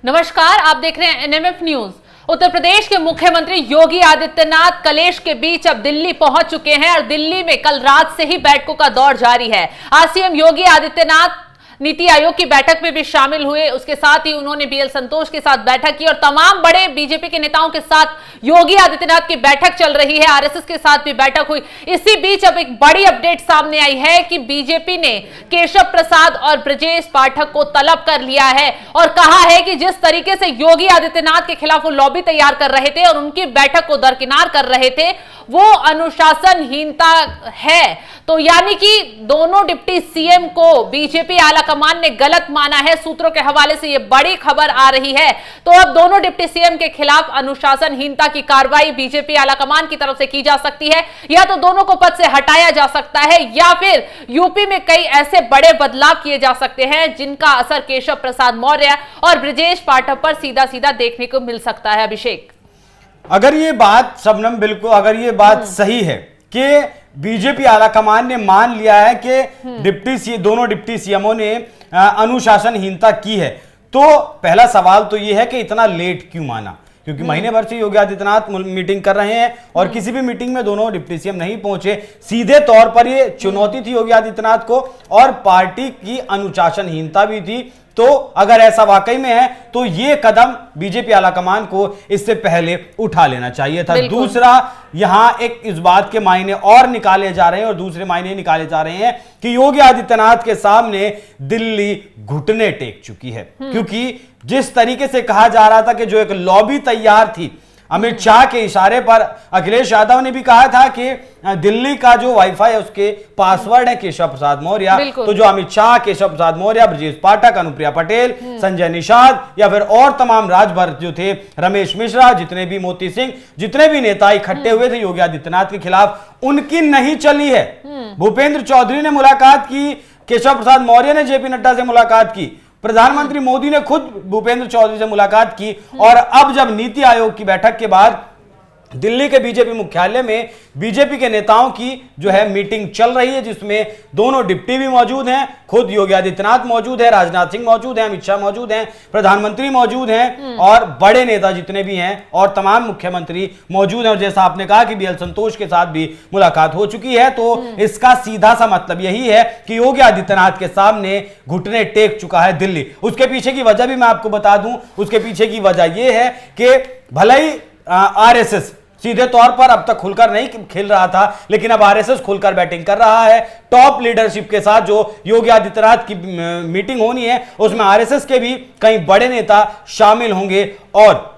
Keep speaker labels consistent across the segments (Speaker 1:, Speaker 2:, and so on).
Speaker 1: नमस्कार, आप देख रहे हैं एनएमएफ न्यूज। उत्तर प्रदेश के मुख्यमंत्री योगी आदित्यनाथ कलेश के बीच अब दिल्ली पहुंच चुके हैं और दिल्ली में कल रात से ही बैठकों का दौर जारी है। आज सीएम योगी आदित्यनाथ नीति आयोग की बैठक में भी शामिल हुए। उसके साथ ही उन्होंने बीएल संतोष के साथ बैठक की और तमाम बड़े बीजेपी के नेताओं के साथ योगी आदित्यनाथ की बैठक चल रही है। आरएसएस के साथ भी बैठक हुई। इसी बीच अब एक बड़ी अपडेट सामने आई है कि बीजेपी ने केशव प्रसाद और ब्रजेश पाठक को तलब कर लिया है और कहा है कि जिस तरीके से योगी आदित्यनाथ के खिलाफ वो लॉबी तैयार कर रहे थे और उनकी बैठक को दरकिनार कर रहे थे, वो अनुशासनहीनता है। तो यानी कि दोनों डिप्टी सीएम को बीजेपी आलाकमान ने गलत माना है। सूत्रों के हवाले से यह बड़ी खबर आ रही है। तो अब दोनों डिप्टी सीएम के खिलाफ अनुशासनहीनता की कार्रवाई बीजेपी आलाकमान की तरफ से की जा सकती है, या तो दोनों को पद से हटाया जा सकता है, या फिर यूपी में कई ऐसे बड़े बदलाव किए जा सकते हैं जिनका असर केशव प्रसाद मौर्य और ब्रजेश पाठक पर सीधा सीधा देखने को मिल सकता है। अभिषेक,
Speaker 2: अगर ये बात शबनम बिल्कुल अगर ये बात सही है कि बीजेपी आलाकमान ने मान लिया है कि दोनों डिप्टी सीएमओ ने अनुशासनहीनता की है, तो पहला सवाल तो ये है कि इतना लेट क्यों माना? क्योंकि महीने भर से योगी आदित्यनाथ मीटिंग कर रहे हैं और किसी भी मीटिंग में दोनों डिप्टी सीएम नहीं पहुंचे। सीधे तौर पर ये चुनौती थी योगी आदित्यनाथ को और पार्टी की अनुशासनहीनता भी थी। तो अगर ऐसा वाकई में है तो ये कदम बीजेपी आलाकमान को इससे पहले उठा लेना चाहिए था। दूसरा, यहां एक इस बात के मायने और निकाले जा रहे हैं और दूसरे मायने निकाले जा रहे हैं कि योगी आदित्यनाथ के सामने दिल्ली घुटने टेक चुकी है। क्योंकि जिस तरीके से कहा जा रहा था कि जो एक लॉबी तैयार थी, अमित शाह के इशारे पर अखिलेश यादव ने भी कहा था कि दिल्ली का जो वाईफाई है उसके पासवर्ड है केशव प्रसाद मौर्य। तो जो अमित शाह, केशव प्रसाद मौर्य, ब्रजेश पाठक, अनुप्रिया पटेल, संजय निषाद या फिर और तमाम राजभर जो थे, रमेश मिश्रा, जितने भी मोती सिंह, जितने भी नेता इकट्ठे हुए थे योगी आदित्यनाथ के खिलाफ, उनकी नहीं चली है। भूपेंद्र चौधरी ने मुलाकात की, केशव प्रसाद मौर्य ने जेपी नड्डा से मुलाकात की, प्रधानमंत्री मोदी ने खुद भूपेंद्र चौधरी से मुलाकात की और अब जब नीति आयोग की बैठक के बाद दिल्ली के बीजेपी मुख्यालय में बीजेपी के नेताओं की जो है मीटिंग चल रही है, जिसमें दोनों डिप्टी भी मौजूद हैं, खुद योगी आदित्यनाथ मौजूद है, राजनाथ सिंह मौजूद हैं, अमित शाह मौजूद हैं, प्रधानमंत्री मौजूद हैं और बड़े नेता जितने भी हैं और तमाम मुख्यमंत्री मौजूद हैं। और जैसा आपने कहा कि बीएल संतोष के साथ भी मुलाकात हो चुकी है, तो इसका सीधा सा मतलब यही है कि योगी आदित्यनाथ के सामने घुटने टेक चुका है दिल्ली। उसके पीछे की वजह भी मैं आपको बता दूं, उसके पीछे की वजह यह है कि भले ही आरएसएस सीधे तौर पर अब तक खुलकर नहीं खेल रहा था, लेकिन अब आरएसएस खुलकर बैटिंग कर रहा है। टॉप लीडरशिप के साथ जो योगी आदित्यनाथ की मीटिंग होनी है उसमें आरएसएस के भी कई बड़े नेता शामिल होंगे और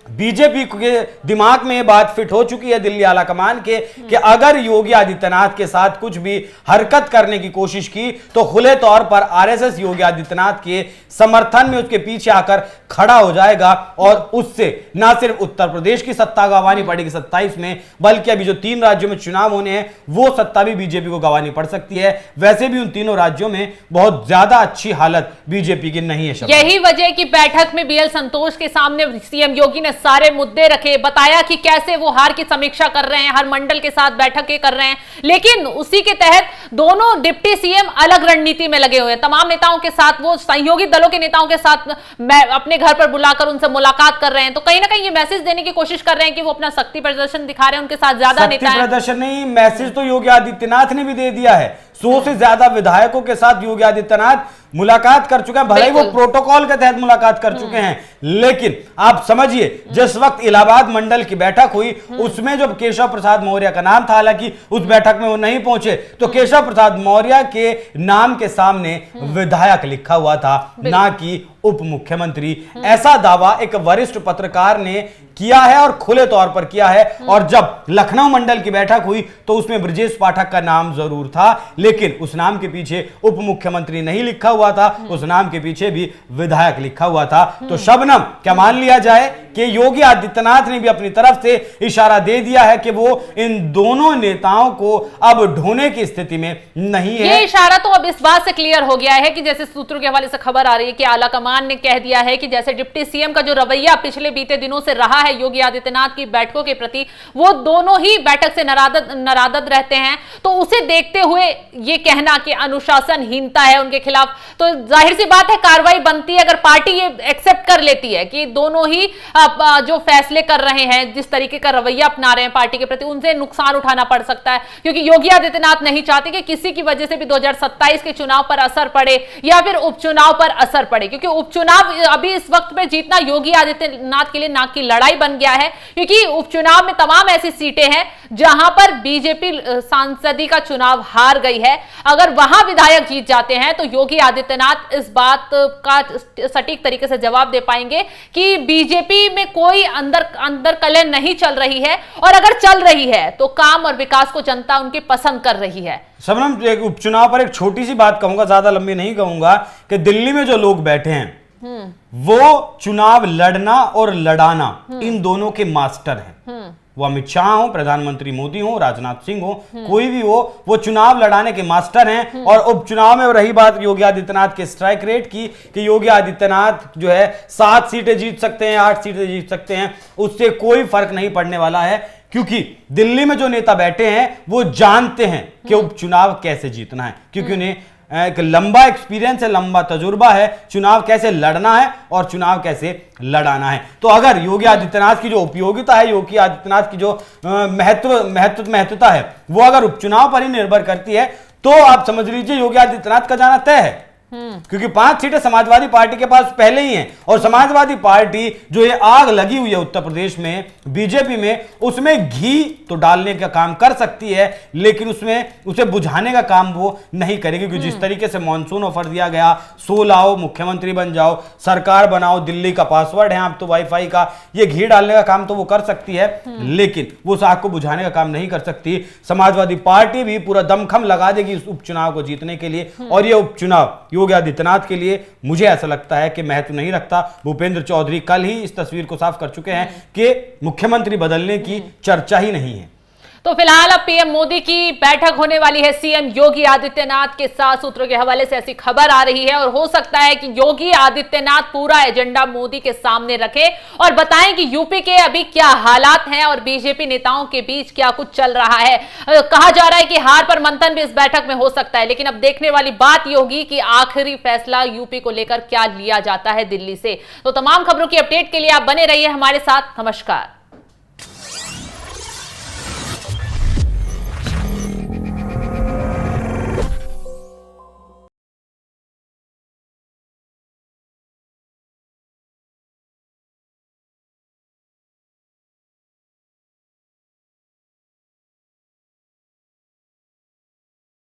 Speaker 2: बीजेपी के दिमाग में यह बात फिट हो चुकी है दिल्ली आलाकमान के कि अगर योगी आदित्यनाथ के साथ कुछ भी हरकत करने की कोशिश की तो खुले तौर पर आरएसएस योगी आदित्यनाथ के समर्थन में उसके पीछे आकर खड़ा हो जाएगा और उससे ना सिर्फ उत्तर प्रदेश की सत्ता गंवानी पड़ेगी 27 में, बल्कि अभी जो 3 राज्यों में चुनाव होने हैं वो सत्ता भी बीजेपी को गंवानी पड़ सकती है। वैसे भी उन तीनों राज्यों में बहुत ज्यादा अच्छी हालत बीजेपी की नहीं है।
Speaker 1: यही वजह की बैठक में बीएल संतोष के सामने सीएम योगी ने सारे मुद्दे रखे, बताया कि कैसे वो हार की समीक्षा कर रहे हैं, हर मंडल के साथ बैठकें कर रहे हैं, लेकिन उसी के तहत दोनों डिप्टी सीएम अलग रणनीति में लगे हुए हैं। तमाम नेताओं के साथ, वो सहयोगी दलों के नेताओं के साथ अपने घर पर बुलाकर उनसे मुलाकात कर रहे हैं। तो कहीं ना कहीं ये मैसेज देने की कोशिश कर रहे हैं कि वो अपना शक्ति प्रदर्शन दिखा रहे हैं, उनके साथ ज्यादा नेता हैं।
Speaker 2: प्रदर्शन नहीं, मैसेज तो योगी आदित्यनाथ ने भी दे दिया है। 100 से ज्यादा विधायकों के साथ योगी आदित्यनाथ मुलाकात कर चुके हैं, भले ही वो प्रोटोकॉल के तहत मुलाकात कर चुके हैं, लेकिन आप समझिए जिस वक्त इलाहाबाद मंडल की बैठक हुई उसमें जब केशव प्रसाद मौर्य का नाम था, हालांकि उस बैठक में वो नहीं पहुंचे, तो केशव प्रसाद मौर्य के नाम के सामने विधायक लिखा हुआ था, ना कि उप मुख्यमंत्री। ऐसा दावा एक वरिष्ठ पत्रकार ने किया है और खुले तौर पर किया है। और जब लखनऊ मंडल की बैठक हुई तो उसमें ब्रजेश पाठक का नाम जरूर था, लेकिन उस नाम के पीछे उप मुख्यमंत्री नहीं लिखा हुआ था, उस नाम के पीछे भी विधायक लिखा हुआ था। तो शबनम, क्या मान लिया जाए कि योगी आदित्यनाथ ने भी अपनी तरफ से इशारा दे दिया है कि वो इन दोनों नेताओं को अब ढोने की स्थिति में नहीं है।
Speaker 1: ये इशारा तो अब इस बात से क्लियर हो गया है कि जैसे सूत्रों के हवाले से खबर आ रही है कि आला कमान ने कह दिया है कि जैसे डिप्टी सीएम का जो रवैया पिछले बीते दिनों से रहा है योगी आदित्यनाथ की बैठकों के प्रति, वो दोनों ही बैठक से नाराजद रहते हैं। तो उसे देखते हुए ये कहना कि अनुशासनहीनता है उनके खिलाफ, तो जाहिर सी बात है कार्रवाई बनती है। अगर पार्टी ये एक्सेप्ट कर लेती है कि दोनों ही जो फैसले कर रहे हैं, जिस तरीके का रवैया अपना रहे हैं पार्टी के प्रति, उनसे नुकसान उठाना पड़ सकता है। क्योंकि योगी आदित्यनाथ नहीं चाहते कि किसी की वजह से भी 2027 के चुनाव पर असर पड़े या फिर उपचुनाव पर असर पड़े, क्योंकि उपचुनाव अभी इस वक्त में जीतना योगी आदित्यनाथ के लिए नाक की लड़ाई बन गया है। क्योंकि उपचुनाव में तमाम ऐसी सीटें हैं जहां पर बीजेपी सांसदी का चुनाव हार गई है। अगर वहां विधायक जीत जाते हैं तो योगी आदित्यनाथ इस बात का सटीक तरीके से जवाब दे पाएंगे कि बीजेपी में कोई अंदर कलह नहीं चल रही है, और अगर चल रही है तो काम और विकास को जनता उनके पसंद कर रही है।
Speaker 2: शबनम, एक उपचुनाव पर एक छोटी सी बात कहूंगा, ज्यादा लंबी नहीं कहूंगा, कि दिल्ली में जो लोग बैठे हैं वो चुनाव लड़ना और लड़ाना इन दोनों के मास्टर हैं। वो अमित शाह हो, प्रधानमंत्री मोदी हो, राजनाथ सिंह हो, कोई भी हो, वो चुनाव लड़ाने के मास्टर हैं। और उपचुनाव में रही बात योगी आदित्यनाथ के स्ट्राइक रेट की कि योगी आदित्यनाथ जो है 7 सीटें जीत सकते हैं, 8 सीटें जीत सकते हैं, उससे कोई फर्क नहीं पड़ने वाला है। क्योंकि दिल्ली में जो नेता बैठे हैं वो जानते हैं कि उपचुनाव कैसे जीतना है, क्योंकि उन्हें एक लंबा एक्सपीरियंस है, लंबा तजुर्बा है, चुनाव कैसे लड़ना है और चुनाव कैसे लड़ाना है। तो अगर योगी आदित्यनाथ की जो उपयोगिता है, योगी आदित्यनाथ की जो महत्वता है, वो अगर उपचुनाव पर ही निर्भर करती है, तो आप समझ लीजिए योगी आदित्यनाथ का जाना तय है। क्योंकि 5 सीटें समाजवादी पार्टी के पास पहले ही हैं, और समाजवादी पार्टी जो ये आग लगी हुई है उत्तर प्रदेश में बीजेपी में, उसमें घी तो डालने का काम कर सकती है, लेकिन उसे बुझाने का काम वो नहीं करेगी। क्योंकि जिस तरीके से मॉनसून ऑफर दिया गया, 100 लाओ, मुख्यमंत्री बन जाओ, सरकार बनाओ, दिल्ली का पासवर्ड है आप तो वाईफाई का, ये घी डालने का काम तो वो कर सकती है, लेकिन वो उस आग को बुझाने का काम नहीं कर सकती। समाजवादी पार्टी भी पूरा दमखम लगा देगी इस उपचुनाव को जीतने के लिए, और ये उपचुनाव योगी आदित्यनाथ के लिए मुझे ऐसा लगता है कि महत्व नहीं रखता। भूपेंद्र चौधरी कल ही इस तस्वीर को साफ कर चुके हैं कि मुख्यमंत्री बदलने की चर्चा ही नहीं है।
Speaker 1: तो फिलहाल अब पीएम मोदी की बैठक होने वाली है सीएम योगी आदित्यनाथ के साथ, सूत्रों के हवाले से ऐसी खबर आ रही है। और हो सकता है कि योगी आदित्यनाथ पूरा एजेंडा मोदी के सामने रखें और बताएं कि यूपी के अभी क्या हालात हैं और बीजेपी नेताओं के बीच क्या कुछ चल रहा है। कहा जा रहा है कि हार पर मंथन भी इस बैठक में हो सकता है, लेकिन अब देखने वाली बात यह होगी कि आखिरी फैसला यूपी को लेकर क्या लिया जाता है दिल्ली से। तो तमाम खबरों की अपडेट के लिए आप बने रहिए हमारे साथ। नमस्कार।